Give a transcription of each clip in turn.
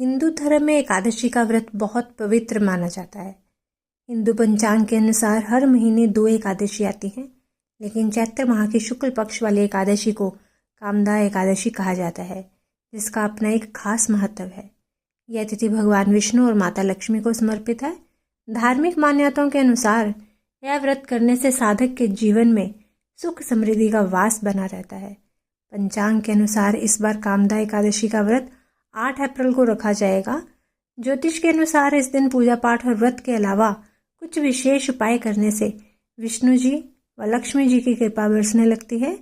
हिंदू धर्म में एकादशी का व्रत बहुत पवित्र माना जाता है। हिंदू पंचांग के अनुसार हर महीने 2 एकादशी आती हैं, लेकिन चैत्र माह की शुक्ल पक्ष वाली एकादशी को कामदा एकादशी कहा जाता है, जिसका अपना एक खास महत्व है। यह तिथि भगवान विष्णु और माता लक्ष्मी को समर्पित है। धार्मिक मान्यताओं के अनुसार यह व्रत करने से साधक के जीवन में सुख समृद्धि का वास बना रहता है। पंचांग के अनुसार इस बार कामदा एकादशी का व्रत 8 अप्रैल को रखा जाएगा। ज्योतिष के अनुसार इस दिन पूजा पाठ और व्रत के अलावा कुछ विशेष उपाय करने से विष्णु जी व लक्ष्मी जी की कृपा बरसने लगती है।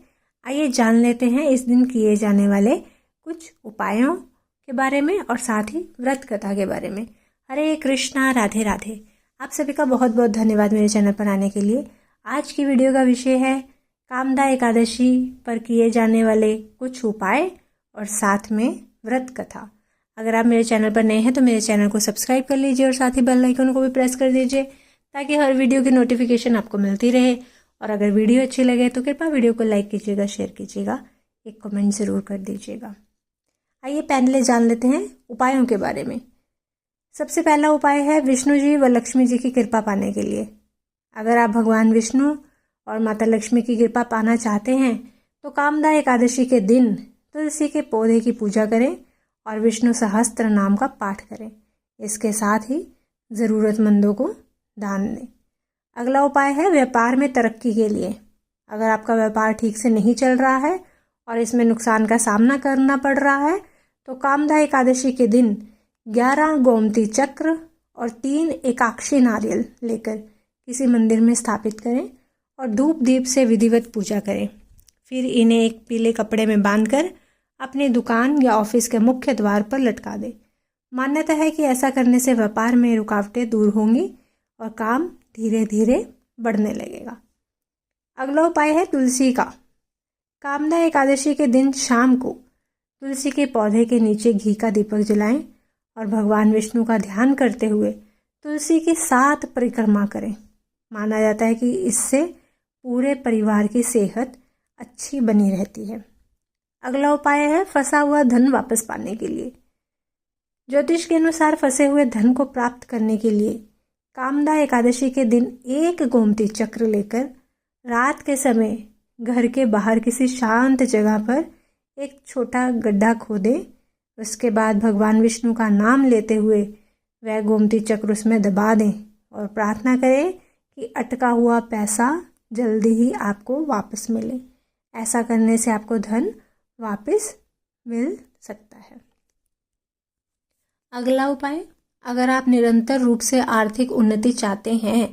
आइए जान लेते हैं इस दिन किए जाने वाले कुछ उपायों के बारे में और साथ ही व्रत कथा के बारे में। हरे कृष्णा, राधे राधे। आप सभी का बहुत बहुत धन्यवाद मेरे चैनल पर आने के लिए। आज की वीडियो का विषय है कामदा एकादशी पर किए जाने वाले कुछ उपाय और साथ में व्रत कथा। अगर आप मेरे चैनल पर नए हैं तो मेरे चैनल को सब्सक्राइब कर लीजिए और साथ ही बेल आइकन को भी प्रेस कर दीजिए ताकि हर वीडियो की नोटिफिकेशन आपको मिलती रहे। और अगर वीडियो अच्छी लगे तो कृपया वीडियो को लाइक कीजिएगा, शेयर कीजिएगा, एक कमेंट ज़रूर कर दीजिएगा। आइए पहले जान लेते हैं उपायों के बारे में। सबसे पहला उपाय है विष्णु जी व लक्ष्मी जी की कृपा पाने के लिए। अगर आप भगवान विष्णु और माता लक्ष्मी की कृपा पाना चाहते हैं तो कामदा एकादशी के दिन तुलसी के पौधे की पूजा करें और विष्णु सहस्त्र नाम का पाठ करें। इसके साथ ही ज़रूरतमंदों को दान दें। अगला उपाय है व्यापार में तरक्की के लिए। अगर आपका व्यापार ठीक से नहीं चल रहा है और इसमें नुकसान का सामना करना पड़ रहा है तो कामदा एकादशी के दिन 11 गोमती चक्र और 3 एकाक्षी नारियल लेकर किसी मंदिर में स्थापित करें और धूप दीप से विधिवत पूजा करें। फिर इन्हें एक पीले कपड़े में बांधकर अपनी दुकान या ऑफिस के मुख्य द्वार पर लटका दें। मान्यता है कि ऐसा करने से व्यापार में रुकावटें दूर होंगी और काम धीरे धीरे बढ़ने लगेगा। अगला उपाय है तुलसी का। कामदा एकादशी के दिन शाम को तुलसी के पौधे के नीचे घी का दीपक जलाएं और भगवान विष्णु का ध्यान करते हुए तुलसी की 7 परिक्रमा करें। माना जाता है कि इससे पूरे परिवार की सेहत अच्छी बनी रहती है। अगला उपाय है फंसा हुआ धन वापस पाने के लिए। ज्योतिष के अनुसार फंसे हुए धन को प्राप्त करने के लिए कामदा एकादशी के दिन 1 गोमती चक्र लेकर रात के समय घर के बाहर किसी शांत जगह पर एक छोटा गड्ढा खोदें। उसके बाद भगवान विष्णु का नाम लेते हुए वह गोमती चक्र उसमें दबा दें और प्रार्थना करें कि अटका हुआ पैसा जल्दी ही आपको वापस मिले। ऐसा करने से आपको धन वापस मिल सकता है। अगला उपाय, अगर आप निरंतर रूप से आर्थिक उन्नति चाहते हैं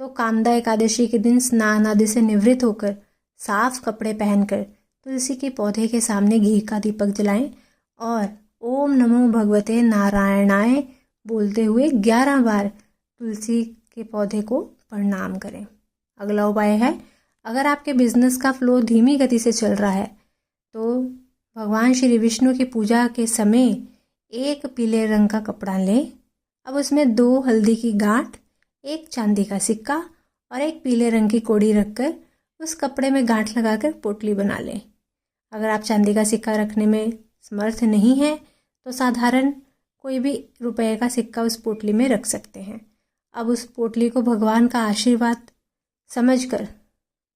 तो कामदा एकादशी के दिन स्नान आदि से निवृत्त होकर साफ कपड़े पहनकर तुलसी के पौधे के सामने घी का दीपक जलाएं और ओम नमो भगवते नारायणाय बोलते हुए 11 बार तुलसी के पौधे को प्रणाम करें। अगला उपाय है अगर आपके बिजनेस का फ्लो धीमी गति से चल रहा है तो भगवान श्री विष्णु की पूजा के समय एक पीले रंग का कपड़ा लें। अब उसमें 2 हल्दी की गांठ, 1 चांदी का सिक्का और 1 पीले रंग की कोड़ी रखकर उस कपड़े में गांठ लगाकर पोटली बना लें। अगर आप चांदी का सिक्का रखने में समर्थ नहीं हैं तो साधारण कोई भी रुपए का सिक्का उस पोटली में रख सकते हैं। अब उस पोटली को भगवान का आशीर्वाद समझकर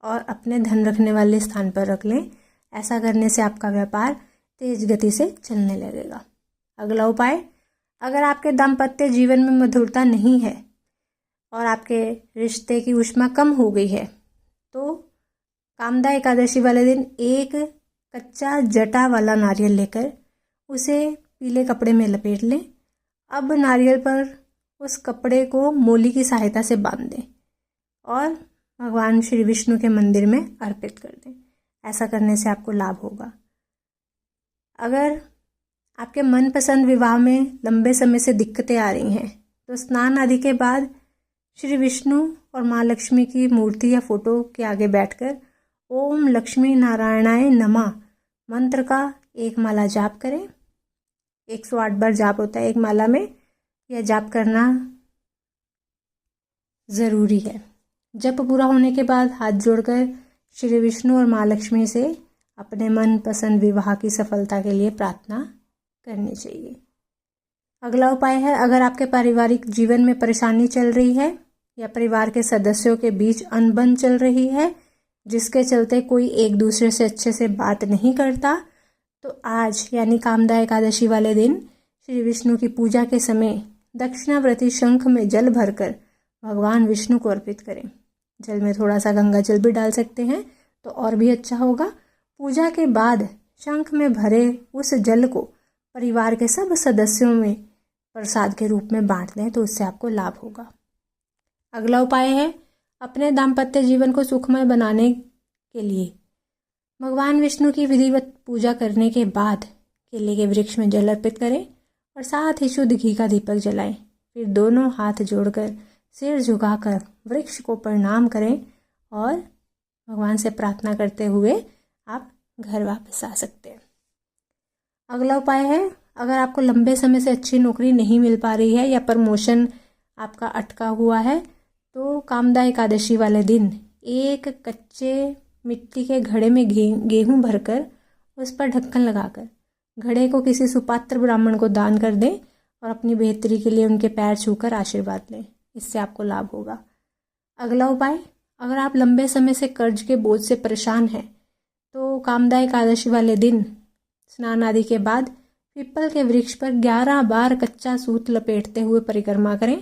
और अपने धन रखने वाले स्थान पर रख लें। ऐसा करने से आपका व्यापार तेज गति से चलने लगेगा। अगला उपाय, अगर आपके दाम्पत्य जीवन में मधुरता नहीं है और आपके रिश्ते की ऊष्मा कम हो गई है तो कामदा एकादशी वाले दिन 1 कच्चा जटा वाला नारियल लेकर उसे पीले कपड़े में लपेट लें। अब नारियल पर उस कपड़े को मोली की सहायता से बांध दें और भगवान श्री विष्णु के मंदिर में अर्पित कर दें। ऐसा करने से आपको लाभ होगा। अगर आपके मनपसंद विवाह में लंबे समय से दिक्कतें आ रही हैं तो स्नान आदि के बाद श्री विष्णु और माँ लक्ष्मी की मूर्ति या फोटो के आगे बैठकर ओम लक्ष्मी नारायणाय नमः मंत्र का 1 माला जाप करें। 108 बार जाप होता है एक माला में। यह जाप करना ज़रूरी है। जप पूरा होने के बाद हाथ जोड़कर श्री विष्णु और माँ लक्ष्मी से अपने मनपसंद विवाह की सफलता के लिए प्रार्थना करनी चाहिए। अगला उपाय है, अगर आपके पारिवारिक जीवन में परेशानी चल रही है या परिवार के सदस्यों के बीच अनबन चल रही है, जिसके चलते कोई एक दूसरे से अच्छे से बात नहीं करता, तो आज यानी कामदा एकादशी वाले दिन श्री विष्णु की पूजा के समय दक्षिणावर्ती शंख में जल भरकर भगवान विष्णु को अर्पित करें। जल में थोड़ा सा गंगा जल भी डाल सकते हैं तो और भी अच्छा होगा। पूजा के बाद शंख में भरे उस जल को परिवार के सब सदस्यों में प्रसाद के रूप में बांट दें तो उससे आपको लाभ होगा। अगला उपाय है, अपने दाम्पत्य जीवन को सुखमय बनाने के लिए भगवान विष्णु की विधिवत पूजा करने के बाद केले के वृक्ष में जल अर्पित करें और साथ ही शुद्ध घी का दीपक जलाएं। फिर दोनों हाथ जोड़कर सिर झुकाकर वृक्ष को प्रणाम करें और भगवान से प्रार्थना करते हुए आप घर वापस आ सकते हैं। अगला उपाय है, अगर आपको लंबे समय से अच्छी नौकरी नहीं मिल पा रही है या प्रमोशन आपका अटका हुआ है, तो कामदा एकादशी वाले दिन एक कच्चे मिट्टी के घड़े में गेहूं भरकर उस पर ढक्कन लगाकर घड़े को किसी सुपात्र ब्राह्मण को दान कर दें और अपनी बेहतरी के लिए उनके पैर छूकर आशीर्वाद लें। इससे आपको लाभ होगा। अगला उपाय, अगर आप लंबे समय से कर्ज के बोझ से परेशान हैं तो कामदा एकादशी वाले दिन स्नान आदि के बाद पीपल के वृक्ष पर 11 बार कच्चा सूत लपेटते हुए परिक्रमा करें।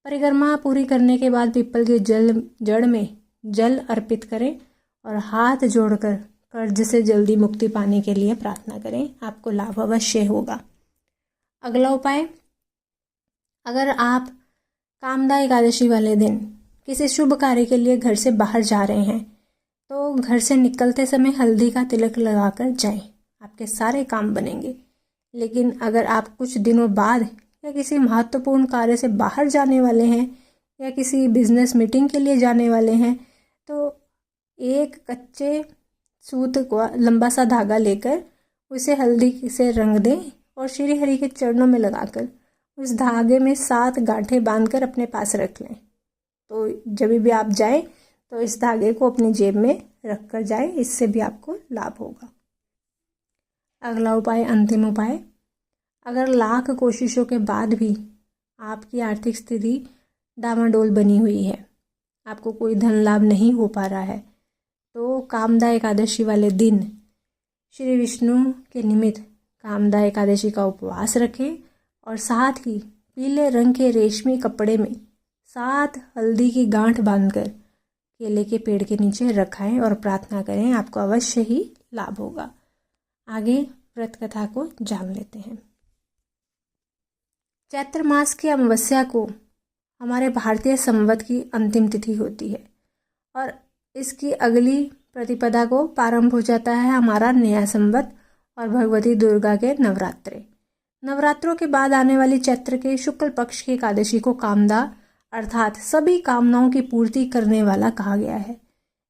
परिक्रमा पूरी करने के बाद पीपल के जड़ में जल अर्पित करें और हाथ जोड़कर कर्ज से जल्दी मुक्ति पाने के लिए प्रार्थना करें। आपको लाभ अवश्य होगा। अगला उपाय, अगर आप कामदा एकादशी वाले दिन किसी शुभ कार्य के लिए घर से बाहर जा रहे हैं तो घर से निकलते समय हल्दी का तिलक लगाकर जाएं। आपके सारे काम बनेंगे। लेकिन अगर आप कुछ दिनों बाद या किसी महत्वपूर्ण कार्य से बाहर जाने वाले हैं या किसी बिजनेस मीटिंग के लिए जाने वाले हैं तो एक कच्चे सूत को लंबा सा धागा लेकर उसे हल्दी से रंग दें और श्री हरि के चरणों में लगाकर उस धागे में 7 गांठें बांधकर अपने पास रख लें। तो जब भी आप जाएं तो इस धागे को अपनी जेब में रख कर जाएं, इससे भी आपको लाभ होगा। अगला उपाय, अंतिम उपाय, अगर लाख कोशिशों के बाद भी आपकी आर्थिक स्थिति डामाडोल बनी हुई है, आपको कोई धन लाभ नहीं हो पा रहा है, तो कामदा एकादशी वाले दिन श्री विष्णु के निमित्त कामदा एकादशी का उपवास रखें और साथ ही पीले रंग के रेशमी कपड़े में 7 हल्दी की गांठ बांधकर केले के पेड़ के नीचे रखाएं और प्रार्थना करें। आपको अवश्य ही लाभ होगा। आगे व्रत कथा को जान लेते हैं। चैत्र मास की अमावस्या को हमारे भारतीय संवत की अंतिम तिथि होती है और इसकी अगली प्रतिपदा को प्रारंभ हो जाता है हमारा नया संवत और भगवती दुर्गा के नवरात्रे। नवरात्रों के बाद आने वाली चैत्र के शुक्ल पक्ष की एकादशी को कामदा अर्थात सभी कामनाओं की पूर्ति करने वाला कहा गया है।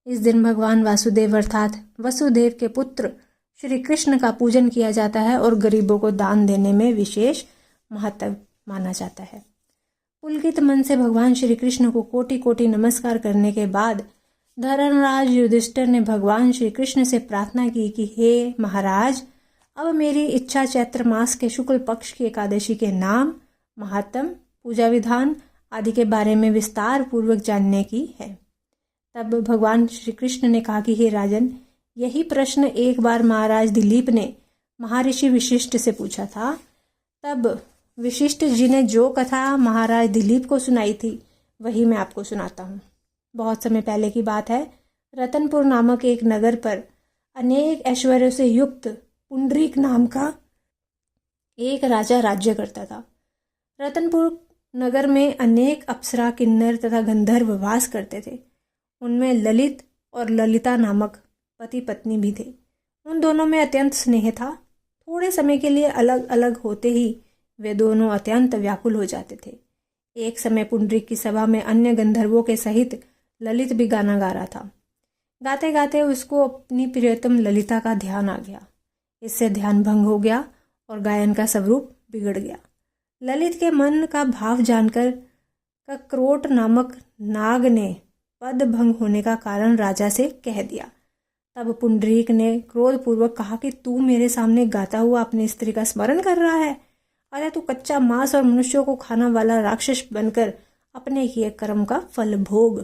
इस दिन भगवान वासुदेव अर्थात वसुदेव के पुत्र श्री कृष्ण का पूजन किया जाता है और गरीबों को दान देने में विशेष महत्व माना जाता है। पुलकित मन से भगवान श्री कृष्ण को कोटि कोटि नमस्कार करने के बाद धर्मराज युधिष्ठिर ने भगवान श्री कृष्ण से प्रार्थना की कि हे महाराज, अब मेरी इच्छा चैत्र मास के शुक्ल पक्ष की एकादशी के नाम, महात्म, पूजा विधान आदि के बारे में विस्तार पूर्वक जानने की है। तब भगवान श्री कृष्ण ने कहा कि हे राजन, यही प्रश्न एक बार महाराज दिलीप ने महर्षि वशिष्ठ से पूछा था। तब वशिष्ठ जी ने जो कथा महाराज दिलीप को सुनाई थी वही मैं आपको सुनाता हूँ। बहुत समय पहले की बात है। रतनपुर नामक एक नगर पर अनेक ऐश्वर्यों से युक्त पुंडरीक नाम का एक राजा राज्य करता था। रतनपुर नगर में अनेक अप्सरा, किन्नर तथा गंधर्व वास करते थे। उनमें ललित और ललिता नामक पति पत्नी भी थे। उन दोनों में अत्यंत स्नेह था। थोड़े समय के लिए अलग अलग होते ही वे दोनों अत्यंत व्याकुल हो जाते थे। एक समय पुंडरीक की सभा में अन्य गंधर्वों के सहित ललित भी गाना गा रहा था। गाते गाते उसको अपनी प्रियतम ललिता का ध्यान आ गया। इससे ध्यान भंग हो गया और गायन का स्वरूप बिगड़ गया। ललित के मन का भाव जानकर कक्रोट नामक नाग ने पद भंग होने का कारण राजा से कह दिया। तब पुंडरीक ने क्रोधपूर्वक कहा कि तू मेरे सामने गाता हुआ अपनी स्त्री का स्मरण कर रहा है। अरे तू कच्चा मांस और मनुष्यों को खाना वाला राक्षस बनकर अपने किए कर्म का फल भोग।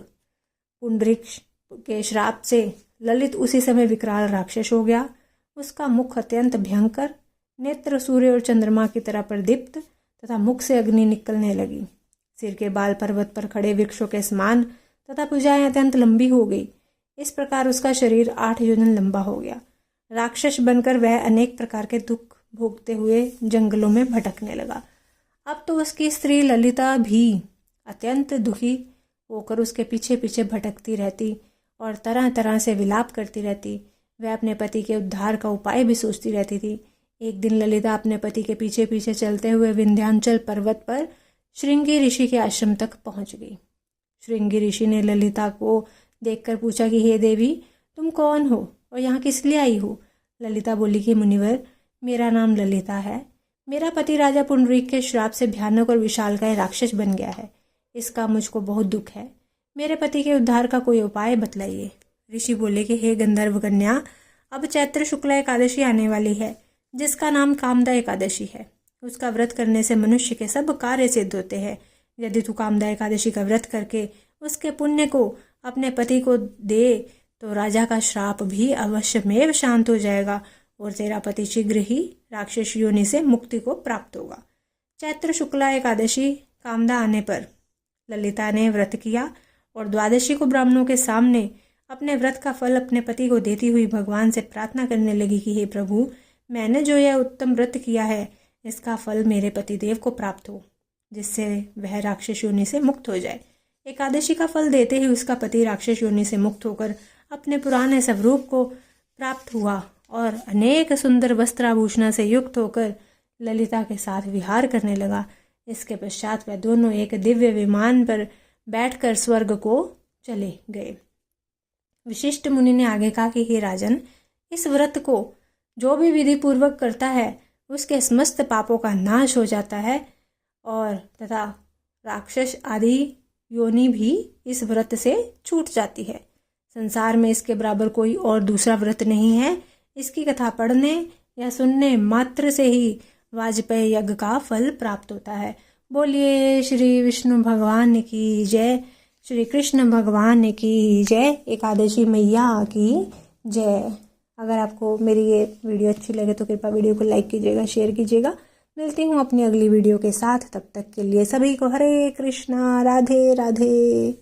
पुंडरीक के श्राप से ललित उसी समय विकराल राक्षस हो गया। उसका मुख अत्यंत भयंकर, नेत्र सूर्य और चंद्रमा की तरह प्रदीप्त तथा मुख से अग्नि निकलने लगी। सिर के बाल पर्वत पर खड़े वृक्षों के समान तथा भुजाएं अत्यंत लंबी हो गई। इस प्रकार उसका शरीर 8 योजन लंबा हो गया। राक्षस बनकर वह अनेक प्रकार के दुख भोगते हुए जंगलों में भटकने लगा। अब तो उसकी स्त्री ललिता भी अत्यंत दुखी होकर उसके पीछे पीछे भटकती रहती और तरह तरह से विलाप करती रहती। वह अपने पति के उद्धार का उपाय भी सोचती रहती थी। एक दिन ललिता अपने पति के पीछे पीछे चलते हुए विंध्याचल पर्वत पर श्रृंगी ऋषि के आश्रम तक पहुंच गई। श्रृंगी ऋषि ने ललिता को देखकर पूछा कि हे देवी, तुम कौन हो और यहाँ किस लिए आई हो? ललिता बोली कि मुनिवर, मेरा नाम ललिता है। मेरा पति राजा पुंडरीक के श्राप से भयानक और विशालकाय राक्षस बन गया है। इसका मुझको बहुत दुख है। मेरे पति के उद्धार का कोई उपाय बतलाइए। ऋषि बोले कि हे गंधर्व कन्या, अब चैत्र शुक्ला एकादशी आने वाली है, जिसका नाम कामदा एकादशी है। उसका व्रत करने से मनुष्य के सब कार्य सिद्ध होते हैं। यदि तू कामदा एकादशी का व्रत करके उसके पुण्य को अपने पति को दे तो राजा का श्राप भी अवश्यमेव शांत हो जाएगा और तेरा पति शीघ्र ही राक्षस योनि से मुक्ति को प्राप्त होगा। चैत्र शुक्ला एकादशी कामदा आने पर ललिता ने व्रत किया और द्वादशी को ब्राह्मणों के सामने अपने व्रत का फल अपने पति को देती हुई भगवान से प्रार्थना करने लगी कि हे प्रभु, मैंने जो यह उत्तम व्रत किया है, इसका फल मेरे पतिदेव को प्राप्त हो, जिससे वह राक्षस योनि से मुक्त हो जाए। एकादशी का फल देते ही उसका पति राक्षस योनि से मुक्त होकर अपने पुराने स्वरूप को प्राप्त हुआ और अनेक सुंदर वस्त्राभूषण से युक्त होकर ललिता के साथ विहार करने लगा। इसके पश्चात वह दोनों एक दिव्य विमान पर बैठकर स्वर्ग को चले गए। विशिष्ट मुनि ने आगे कहा कि हे राजन, इस व्रत को जो भी विधि पूर्वक करता है उसके समस्त पापों का नाश हो जाता है और तथा राक्षस आदि योनि भी इस व्रत से छूट जाती है। संसार में इसके बराबर कोई और दूसरा व्रत नहीं है। इसकी कथा पढ़ने या सुनने मात्र से ही वाजपेयी यज्ञ का फल प्राप्त होता है। बोलिए श्री विष्णु भगवान की जय, श्री कृष्ण भगवान की जय, एकादशी मैया की जय। अगर आपको मेरी ये वीडियो अच्छी लगे तो कृपया वीडियो को लाइक कीजिएगा, शेयर कीजिएगा। मिलती हूँ अपनी अगली वीडियो के साथ। तब तक के लिए सभी को हरे कृष्णा, राधे राधे।